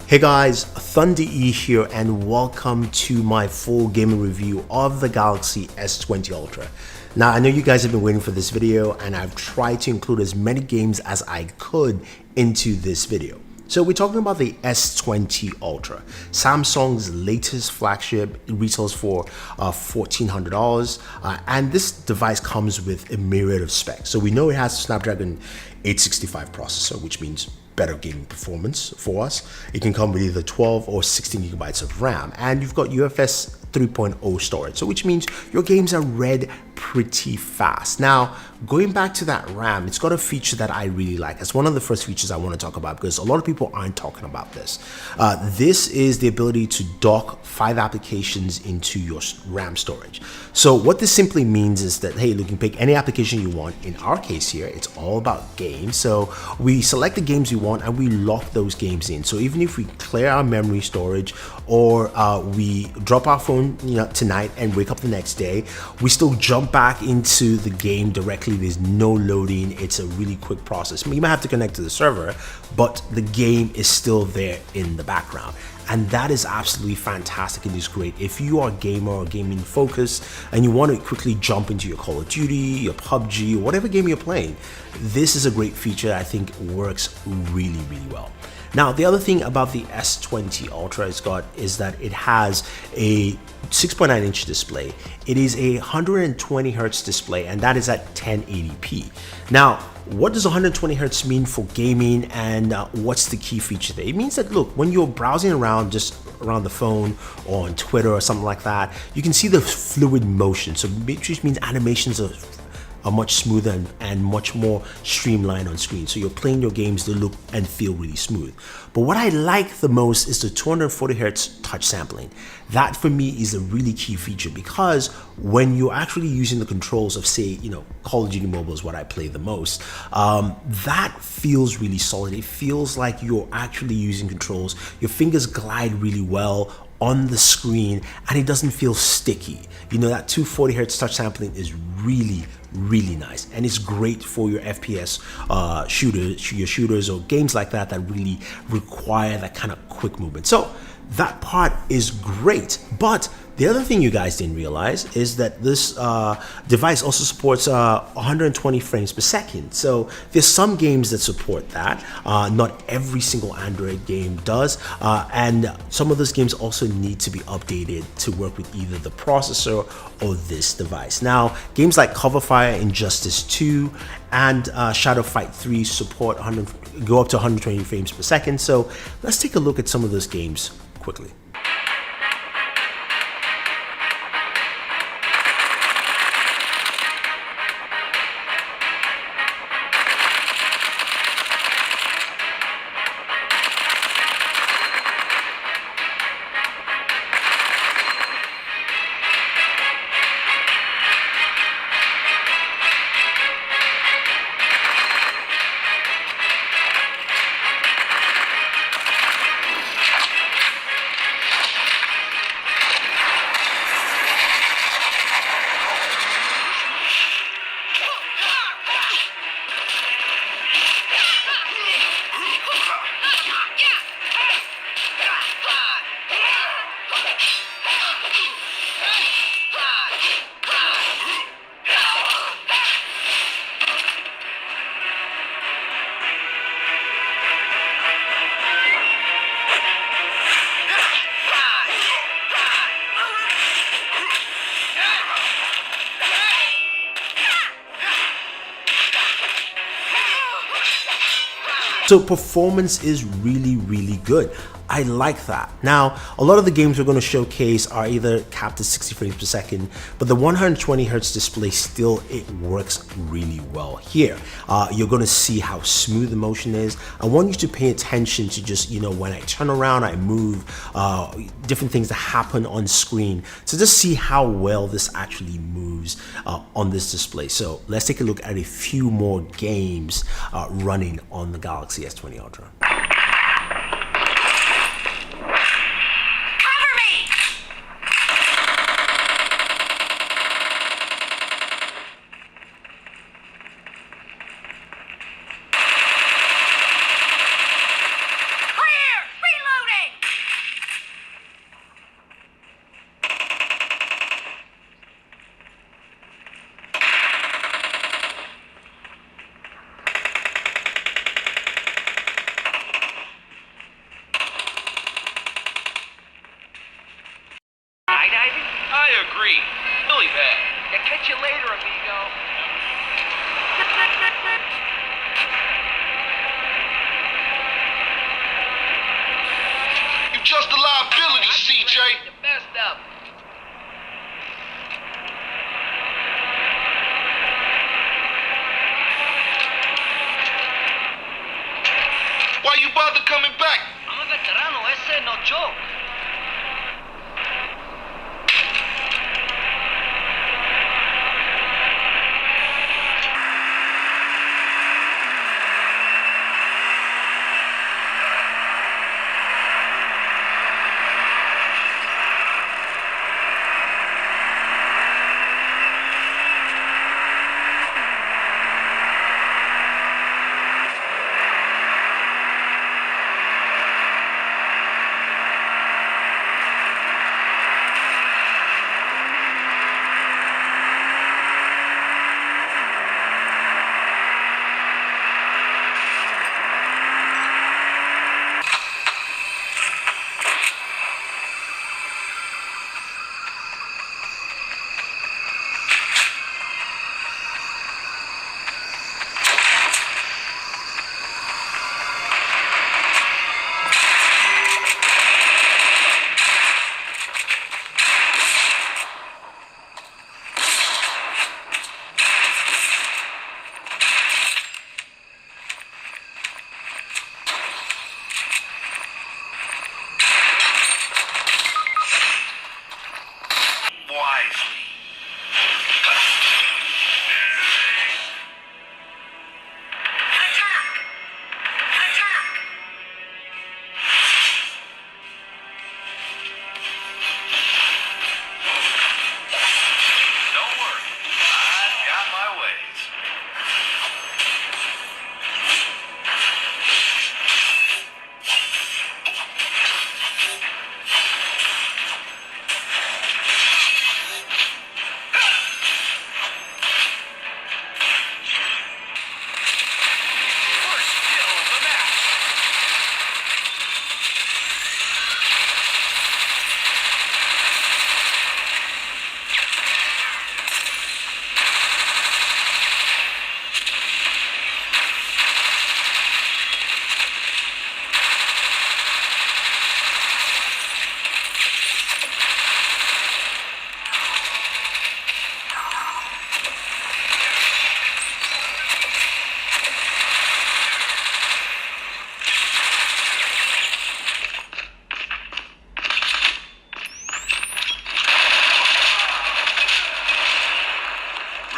Hey guys, Thunder E here and welcome to my full gaming review of the Galaxy S20 Ultra. Now I know you guys have been waiting for this video and I've tried to include as many games as I could into this video. So we're talking about the S20 Ultra, Samsung's latest flagship. It retails for $1,400 and this device comes with a myriad of specs. So we know it has a Snapdragon 865 processor, which means better gaming performance for us. It can come with either 12 or 16 gigabytes of RAM, and you've got UFS 3.0 storage, so which means your games are read pretty fast. Now, going back to that RAM, it's got a feature that I really like. It's one of the first features I want to talk about because a lot of people aren't talking about this. This is the ability to dock 5 applications into your RAM storage. So what this simply means is that, hey, you can pick any application you want. In our case here, it's all about games. So we select the games we want and we lock those games in. So even if we clear our memory storage or we drop our phone tonight and wake up the next day, we still jump back into the game directly. There's no loading. It's a really quick process. You might have to connect to the server, but the game is still there in the background. And that is absolutely fantastic and is great. If you are a gamer or gaming focused and you want to quickly jump into your Call of Duty, your PUBG, or whatever game you're playing, this is a great feature that I think works really, really well. Now, the other thing about the S20 Ultra is that it has a 6.9-inch display. It is a 120 Hz display, and that is at 1080p. Now, what does 120 Hz mean for gaming, and what's the key feature there? It means that, look, when you're browsing around just around the phone or on Twitter or something like that, you can see the fluid motion. So which means animations are much smoother and much more streamlined on screen. So you're playing your games, they look and feel really smooth. But what I like the most is the 240 Hz touch sampling. That for me is a really key feature because when you're actually using the controls of, say, Call of Duty Mobile is what I play the most, that feels really solid. It feels like you're actually using controls. Your fingers glide really well on the screen and it doesn't feel sticky. That 240 Hz touch sampling is really nice, and it's great for your FPS shooters or games like that really require that kind of quick movement. So that part is great. But the other thing you guys didn't realize is that this device also supports 120 frames per second. So there's some games that support that. Not every single Android game does. And some of those games also need to be updated to work with either the processor or this device. Now, games like Cover Fire, Injustice 2, and Shadow Fight 3 support go up to 120 frames per second. So let's take a look at some of those games quickly. So performance is really good. I like that. Now, a lot of the games we're going to showcase are either capped at 60 frames per second, but the 120 Hz display still, it works really well here. You're going to see how smooth the motion is. I want you to pay attention to just, when I turn around, I move, different things that happen on screen. So just see how well this actually moves on this display. So let's take a look at a few more games running on the Galaxy S20 Ultra. Reloading! liability, CJ. The best of. Why you bother coming back? I'm a veterano, ese no joke.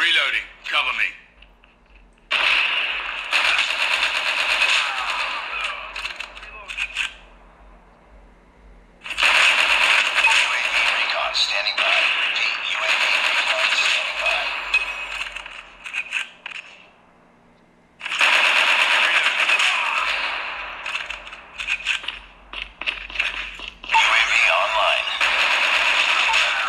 Reloading. Cover me. UAV recon standing by. Repeat, UAV recon standing by. UAV online.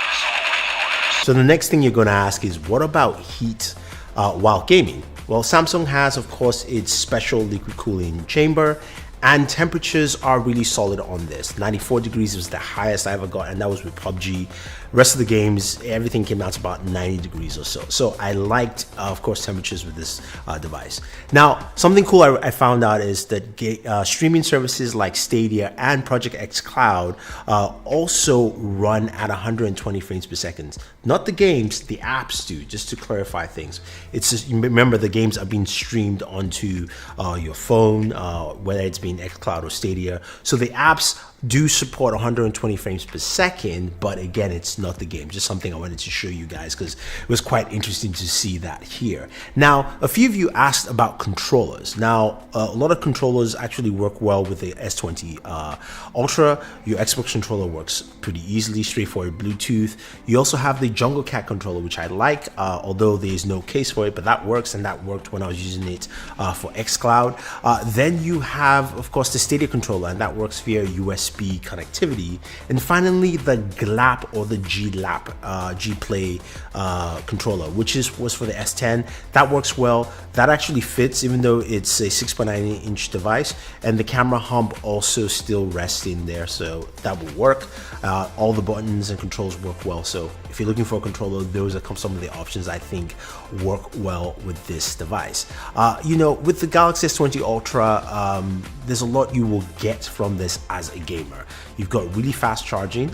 Missile awaiting orders. So the next thing you're going to ask is, what about heat while gaming? Well, Samsung has, of course, its special liquid cooling chamber, and temperatures are really solid on this. 94 degrees was the highest I ever got, and that was with PUBG. Rest of the games, everything came out to about 90 degrees or so. So I liked, of course, temperatures with this device. Now, something cool I found out is that streaming services like Stadia and Project X Cloud also run at 120 frames per second. Not the games, the apps do, just to clarify things. It's just, remember, the games are being streamed onto your phone, whether it's being X Cloud or Stadia. So the apps do support 120 frames per second, but again, it's not the game. Just something I wanted to show you guys because it was quite interesting to see that here. Now, a few of you asked about controllers. Now, a lot of controllers actually work well with the S20 Ultra. Your Xbox controller works pretty easily, straightforward Bluetooth. You also have the Jungle Cat controller, which I like, although there is no case for it, but that works, and that worked when I was using it for xCloud. Then you have, of course, the Stadia controller, and that works via USB connectivity. And finally, the GLAP or the G-Play controller, which was for the S10. That works well. That actually fits, even though it's a 6.9-inch device, and the camera hump also still rests in there, so that will work. All the buttons and controls work well, so If you're looking for a controller, those are some of the options I think work well with this device. With the Galaxy S20 Ultra, there's a lot you will get from this as a gamer. You've got really fast charging,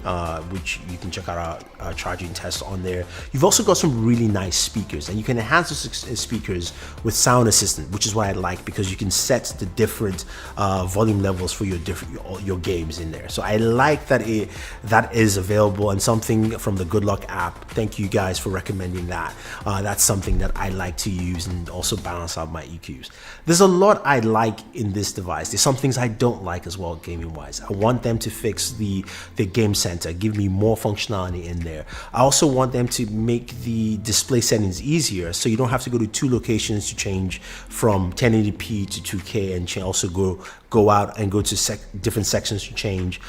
which you can check out our charging test on there. You've also got some really nice speakers, and you can enhance those speakers with Sound Assistant, which is what I like, because you can set the different volume levels for your games in there. So I like that that is available, and something from the Good Luck app. Thank you guys for recommending that. That's something that I like to use and also balance out my EQs. There's a lot I like in this device. There's some things I don't like as well, gaming wise. I want them to fix the game center, give me more functionality in there. I also want them to make the display settings easier, so you don't have to go to 2 locations to change from 1080p to 2K, and also go out and go to different sections to change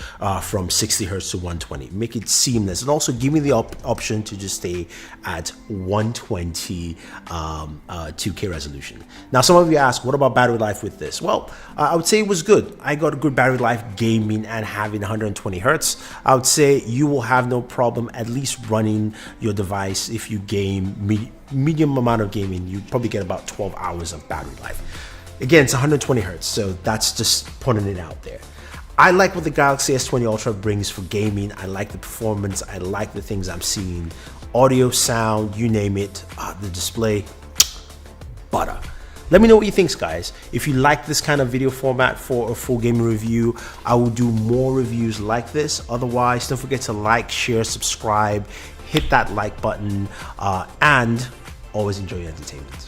from 60 Hertz to 120. Make it seamless, and also give me the option to just stay at 120 2K resolution. Now, some of you ask, what about battery life with this? Well, I would say it was good. I got a good battery life gaming and having 120 Hertz. I would say you will have no problem at least running your device. If you game medium amount of gaming, you probably get about 12 hours of battery life. Again, it's 120 Hertz, so that's just putting it out there. I like what the Galaxy S20 Ultra brings for gaming. I like the performance. I like the things I'm seeing. Audio, sound, you name it. The display, butter. Let me know what you think, guys. If you like this kind of video format for a full gaming review, I will do more reviews like this. Otherwise, don't forget to like, share, subscribe, hit that like button, and always enjoy your entertainment.